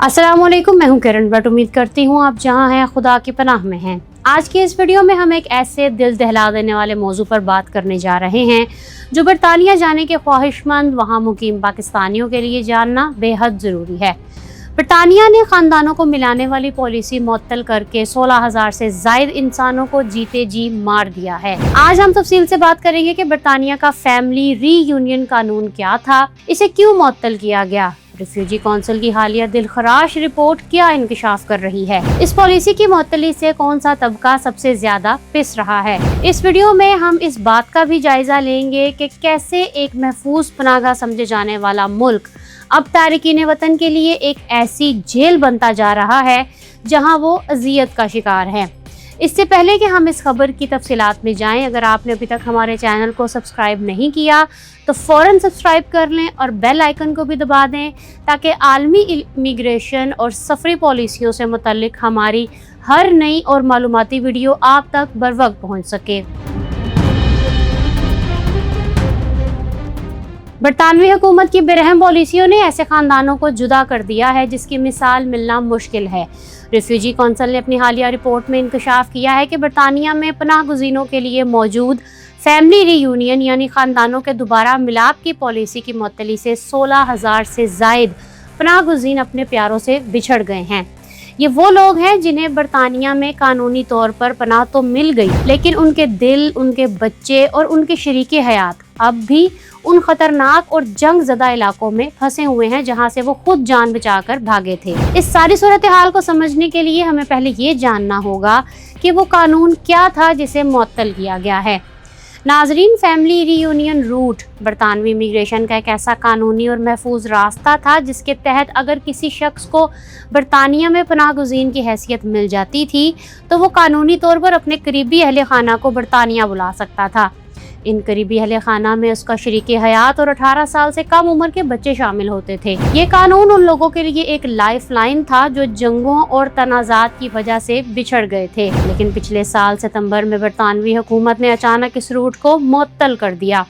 अस्सलाम वालेकुम, मैं हूं किरण भट्ट। उम्मीद करती हूं आप जहां हैं खुदा की पनाह में हैं। आज की इस वीडियो में हम एक ऐसे दिल दहला देने वाले मौजू पर बात करने जा रहे हैं जो बरतानिया जाने के ख्वाहिशमंद वहां मुकीम पाकिस्तानियों के लिए जानना बेहद ज़रूरी है। बरतानिया ने ख़ानदानों को मिलाने वाली पॉलिसी मुअत्तल करके 16,000 से ज़ायद इंसानों को जीते जी मार दिया है। आज हम तफसील से बात करेंगे कि बरतानिया का फैमिली रीयूनियन कानून क्या था, इसे क्यों मुअत्तल किया गया, रिफ्यूजी कौंसिल की हालिया दिलखराश रिपोर्ट क्या इंकशाफ कर रही है, इस पॉलिसी की मुअत्तली से कौन सा तबका सबसे ज्यादा पिस रहा है। इस वीडियो में हम इस बात का भी जायजा लेंगे कि कैसे एक महफूज पनाहगाह समझे जाने वाला मुल्क अब तारिकीन वतन के लिए एक ऐसी जेल बनता जा रहा है जहां वो अजियत का शिकार है। इससे पहले कि हम इस खबर की तफसीलात में जाएं, अगर आपने अभी तक हमारे चैनल को सब्सक्राइब नहीं किया तो फ़ौरन सब्सक्राइब कर लें और बेल आइकन को भी दबा दें ताकि आलमी इमिग्रेशन और सफरी पॉलिसियों से मुतल्लिक हमारी हर नई और मालूमाती वीडियो आप तक बर वक्त पहुँच सके। बरतानवी हुकूमत की बेरहम पॉलिसियों ने ऐसे ख़ानदानों को जुदा कर दिया है जिसकी मिसाल मिलना मुश्किल है। रिफ्यूजी कौंसिल ने अपनी हालिया रिपोर्ट में इंकशाफ किया है कि बरतानिया में पनाह गुज़ीनों के लिए मौजूद फैमिली रीयूनियन यानी ख़ानदानों के दोबारा मिलाप की पॉलिसी की मुअत्तली से 16,000 से ज़ायद पनाह गुज़ीन अपने प्यारों से बिछड़ गए हैं। ये वो लोग हैं जिन्हें बरतानिया में कानूनी तौर पर पनाह तो मिल गई, लेकिन उनके दिल, उनके बच्चे और उनके शरीके हयात अब भी उन खतरनाक और जंग ज़दा इलाकों में फंसे हुए हैं जहां से वो खुद जान बचाकर भागे थे। इस सारी सूरत हाल को समझने के लिए हमें पहले ये जानना होगा कि वो कानून क्या था जिसे मुअत्तल किया गया है। नाजरीन, फैमिली रीयूनियन रूट बरतानवी इमिग्रेशन का एक ऐसा कानूनी और महफूज रास्ता था जिसके तहत अगर किसी शख्स को बरतानिया में पनाह गुज़ीन की हैसियत मिल जाती थी तो वो कानूनी तौर पर अपने करीबी अहले खाना को बरतानिया बुला सकता था। इन करीबी अहले खाना में उसका शरीके हयात और 18 साल से कम उम्र के बच्चे शामिल होते थे। ये कानून उन लोगों के लिए एक लाइफ लाइन था जो जंगों और तनाज़ात की वजह से बिछड़ गए थे, लेकिन पिछले साल सितंबर में बरतानवी हुकूमत ने अचानक इस रूट को मुअत्तल कर दिया।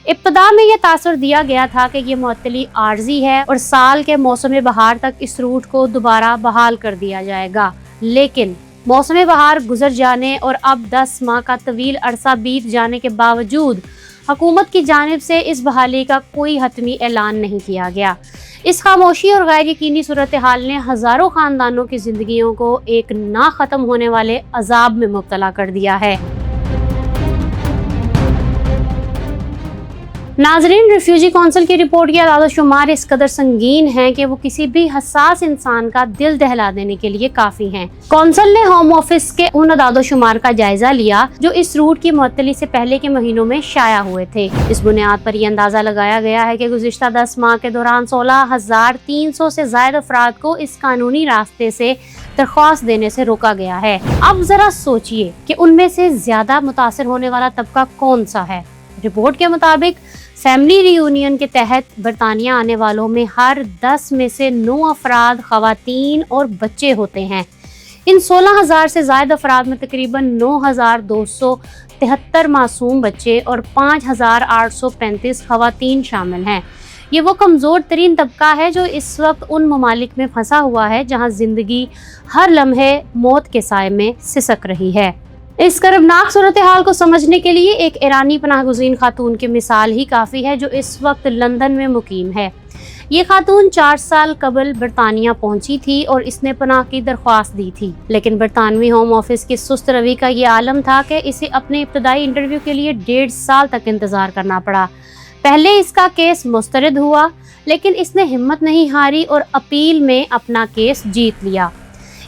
इब्तदा में यह तासुर दिया गया था कि ये मुअत्तली आर्जी है और साल के मौसम बहार तक इस रूट को दोबारा बहाल कर दिया जाएगा, लेकिन मौसम बहार गुजर जाने और अब 10 माह का तवील अरसा बीत जाने के बावजूद हुकूमत की जानिब से इस बहाली का कोई हतमी ऐलान नहीं किया गया। इस खामोशी और गैर यकीनी सूरत हाल ने हज़ारों ख़ानदानों की ज़िंदगियों को एक ना ख़त्म होने वाले अजाब में मुब्तला कर दिया है। नाजरीन, रिफ्यूजी कौंसिल की रिपोर्ट की आदाद-ओ-शुमार इस कदर संगीन है कि वो किसी भी हसास इंसान का दिल दहला देने के लिए काफ़ी हैं। कौंसिल ने होम ऑफिस के उन आदाद-ओ-शुमार का जायजा लिया जो इस रूट की मुअत्तली से पहले के महीनों में शाया हुए थे। इस बुनियाद पर यह अंदाज़ा लगाया गया है कि गुज़िश्ता 10 माह के दौरान 16,300 से ज़ायद अफराद को इस कानूनी रास्ते से दरख्वास्त देने से रोका गया है। अब ज़रा सोचिए कि उनमें से ज़्यादा मुतासर होने वाला तबका कौन सा है। रिपोर्ट के मुताबिक फैमिली रीयूनियन के तहत बरतानिया आने वालों में हर 10 में से 9 अफराद ख़वातीन और बच्चे होते हैं। इन 16,000 से ज़ायद अफराद में तकरीबन 9,273 मासूम बच्चे और 5,835 ख़वातीन शामिल हैं। ये वो कमज़ोर तरीन तबका है जो इस वक्त उन ममालिक में फंसा हुआ है जहाँ ज़िंदगी हर लम्हे मौत के साए में सिसक रही है। इस करबनाक सूरत हाल को समझने के लिए एक ईरानी पनाह गुज़ीन खातून की मिसाल ही काफ़ी है जो इस वक्त लंदन में मुकीम है। ये खातून 4 साल कबल बरतानिया पहुंची थी और इसने पनाह की दरख्वास्त दी थी, लेकिन बरतानवी होम ऑफिस की सुस्त रवि का ये आलम था कि इसे अपने इब्तदाई इंटरव्यू के लिए 1.5 साल तक इंतज़ार करना पड़ा। पहले इसका केस मुस्तरद हुआ, लेकिन इसने हिम्मत नहीं हारी और अपील में अपना केस जीत लिया।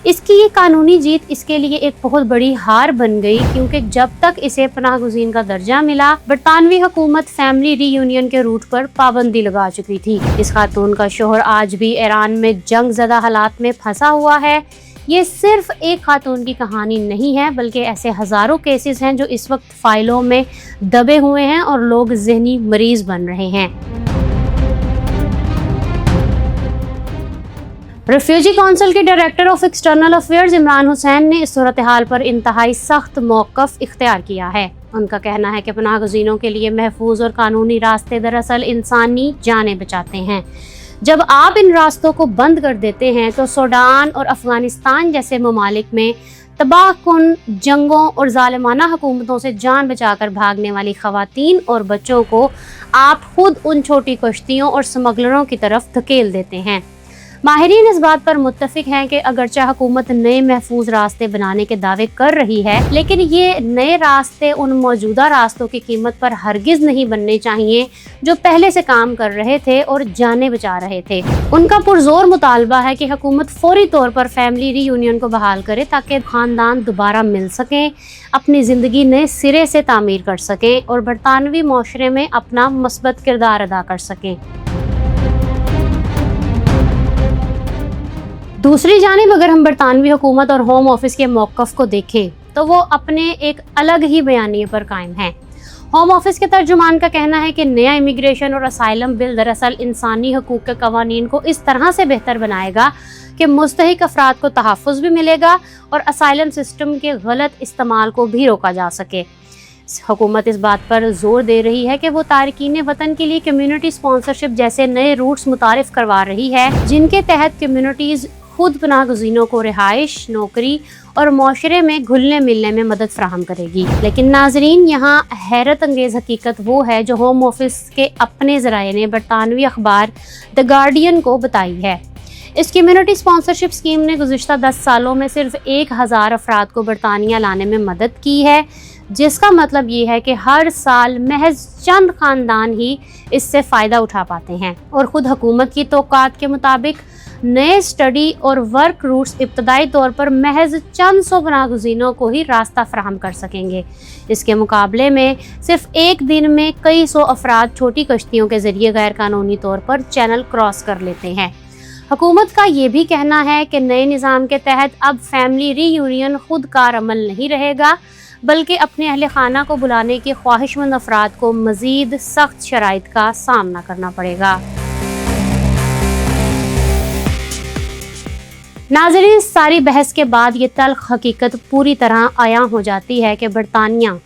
इसकी ये कानूनी जीत इसके लिए एक बहुत बड़ी हार बन गई, क्योंकि जब तक इसे पनाह गुज़ीन का दर्जा मिला बरतानवी हुकूमत फैमिली रीयूनियन के रूट पर पाबंदी लगा चुकी थी। इस खातून का शोहर आज भी ईरान में जंग ज़दा हालात में फंसा हुआ है। ये सिर्फ एक खातून की कहानी नहीं है, बल्कि ऐसे हज़ारों केसेस हैं जो इस वक्त फाइलों में दबे हुए हैं और लोग ज़हनी मरीज बन रहे हैं। रिफ्यूजी कौंसिल के director of external affairs Imran Hussain ने इस सूरत हाल पर इंतहाई सख्त मौक़िफ़ इख्तियार किया है। उनका कहना है कि पनाह गुज़ीनों के लिए महफूज और कानूनी रास्ते दरअसल इंसानी जानें बचाते हैं। जब आप इन रास्तों को बंद कर देते हैं तो सूडान और अफगानिस्तान जैसे ममालिक में तबाहकुन जंगों और ज़ालिमाना हुकूमतों से जान बचाकर भागने वाली ख़वातीन और बच्चों को आप खुद उन छोटी कश्तियों और स्मगलरों की तरफ धकेल देते हैं। माहिरीन इस बात पर मुत्तफिक हैं कि अगरचे हुकूमत नए महफूज रास्ते बनाने के दावे कर रही है, लेकिन ये नए रास्ते उन मौजूदा रास्तों की कीमत पर हरगिज़ नहीं बनने चाहिए जो पहले से काम कर रहे थे और जाने बचा रहे थे। उनका पुरजोर मुतालबा है कि हुकूमत फौरी तौर पर फैमिली रीयूनियन को बहाल करे ताकि ख़ानदान दोबारा मिल सकें, अपनी ज़िंदगी नए सिरे से तामीर कर सकें और बरतानवी माशरे में अपना मस्बत किरदार अदा कर सकें। दूसरी जानिब अगर हम बरतानवी हुकूमत और होम ऑफिस के मौक़िफ़ को देखें तो वो अपने एक अलग ही बयानिए पर कायम हैं। होम ऑफिस के तर्जुमान का कहना है कि नया इमिग्रेशन और असाइलम बिल दरअसल इंसानी हकूक़ के कवानीन को इस तरह से बेहतर बनाएगा कि मुस्तहिक अफराद को तहफ़्फ़ुज़ भी मिलेगा और असाइलम सिस्टम के गलत इस्तेमाल को भी रोका जा सके। हुकूमत इस बात पर जोर दे रही है कि वो तारकीन वतन के लिए कम्युनिटी स्पॉन्सरशिप जैसे नए रूट्स मुतारिफ करवा रही है, जिनके तहत कम्युनिटीज़ खुद पनाह गुज़ीनों को रिहाइश, नौकरी और माशरे में घुलने मिलने में मदद फराहम करेगी। लेकिन नाजरीन, यहाँ हैरत अंगेज़ हकीकत वो है जो होम ऑफिस के अपने ज़राए ने बरतानवी अखबार द गार्डियन को बताई है। इस कम्युनिटी स्पॉन्सरशिप स्कीम ने गुज़िश्ता 10 सालों में सिर्फ 1000 अफराद को बरतानिया लाने में मदद की है, जिसका मतलब ये है कि हर साल महज चंद ख़ानदान ही इससे फ़ायदा उठा पाते हैं। और ख़ुद हुकूमत की तौक़ात के मुताबिक नए स्टडी और वर्क रूट्स इब्तदाई तौर पर महज चंद सौ पनाह गुज़ीनों को ही रास्ता फराहम कर सकेंगे। इसके मुकाबले में सिर्फ एक दिन में कई सौ अफराद छोटी कश्तियों के ज़रिए गैर कानूनी तौर पर चैनल क्रॉस कर लेते हैं। हुकूमत का ये भी कहना है कि नए निज़ाम के तहत अब फैमिली रीयूनियन खुद कार अमल नहीं रहेगा, बल्कि अपने अहले खाना को बुलाने के ख्वाहिशमंद अफराद को मज़ीद सख्त शराइत का सामना करना पड़ेगा। नाज़रीन, इस सारी बहस के बाद ये तल्ख हकीकत पूरी तरह आया हो जाती है कि बरतानिया,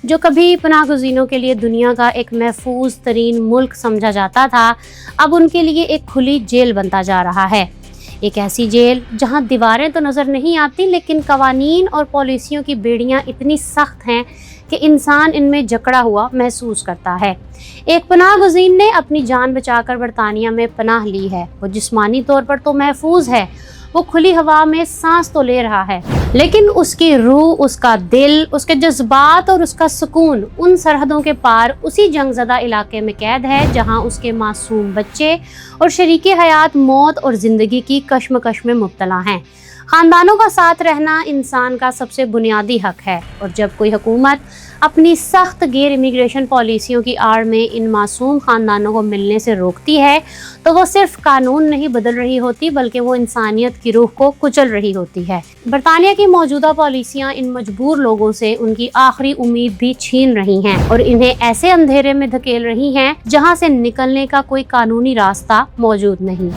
जो कभी पनाह गुज़ीनों के लिए दुनिया का एक महफूज तरीन मुल्क समझा जाता था, अब उनके लिए एक खुली जेल बनता जा रहा है। एक ऐसी जेल जहां दीवारें तो नज़र नहीं आती, लेकिन कवानीन और पॉलिसियों की बेड़ियां इतनी सख्त हैं कि इंसान इनमें जकड़ा हुआ महसूस करता है। एक पनाह गुज़ीन ने अपनी जान बचाकर बरतानिया में पनाह ली है। वो जिस्मानी तौर पर तो महफूज है, वो खुली हवा में सांस तो ले रहा है, लेकिन उसकी रूह, उसका दिल, उसके जज्बात और उसका सुकून उन सरहदों के पार उसी जंगज़दा इलाके में कैद है जहां उसके मासूम बच्चे और शरीके हयात मौत और ज़िंदगी की कश्मकश में मुब्तला हैं। ख़ानदानों का साथ रहना इंसान का सबसे बुनियादी हक है, और जब कोई हुकूमत अपनी सख्त गैर इमिग्रेशन पॉलिसियों की आड़ में इन मासूम ख़ानदानों को मिलने से रोकती है तो वो सिर्फ कानून नहीं बदल रही होती, बल्कि वो इंसानियत की रूह को कुचल रही होती है। बरतानिया की मौजूदा पॉलिसियाँ इन मजबूर लोगों से उनकी आखिरी उम्मीद भी छीन रही हैं और इन्हें ऐसे अंधेरे में धकेल रही हैं जहाँ से निकलने का कोई कानूनी रास्ता मौजूद नहीं।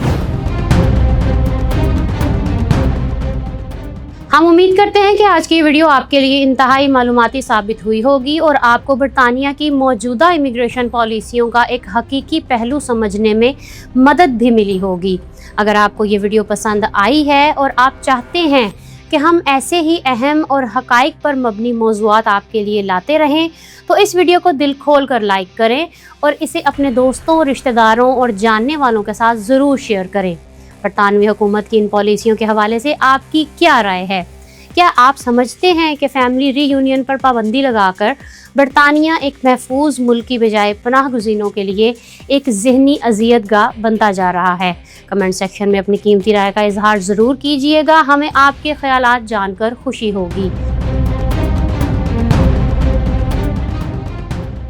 हम उम्मीद करते हैं कि आज की वीडियो आपके लिए इंतहाई मालूमाती साबित हुई होगी और आपको बरतानिया की मौजूदा इमिग्रेशन पॉलिसियों का एक हकीकी पहलू समझने में मदद भी मिली होगी। अगर आपको ये वीडियो पसंद आई है और आप चाहते हैं कि हम ऐसे ही अहम और हकाइक पर मबनी मौज़ूआत आपके लिए लाते रहें, तो इस वीडियो को दिल खोल कर लाइक करें और इसे अपने दोस्तों, रिश्तेदारों और जानने वालों के साथ ज़रूर शेयर करें। बरतानवी हुकूमत की इन पॉलिसियों के हवाले से आपकी क्या राय है? क्या आप समझते हैं कि फैमिली रीयूनियन पर पाबंदी लगाकर बरतानिया एक महफूज मुल्क की बजाय पनाह गुज़ीनों के लिए एक ज़हनी अज़ियतगाह बनता जा रहा है? कमेंट सेक्शन में अपनी कीमती राय का इजहार ज़रूर कीजिएगा, हमें आपके ख्यालात जानकर खुशी होगी।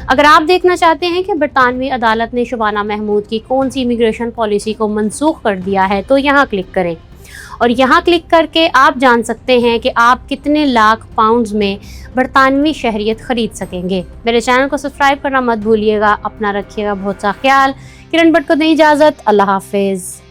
अगर आप देखना चाहते हैं कि बरतानवी अदालत ने शबाना महमूद की कौन सी इमिग्रेशन पॉलिसी को मनसूख कर दिया है, तो यहाँ क्लिक करें और यहाँ क्लिक करके आप जान सकते हैं कि आप कितने लाख पाउंड्स में बरतानवी शहरियत खरीद सकेंगे। मेरे चैनल को सब्सक्राइब करना मत भूलिएगा। अपना रखिएगा बहुत सा ख्याल। किरण भट्ट को दें इजाज़त। अल्लाह हाफिज़।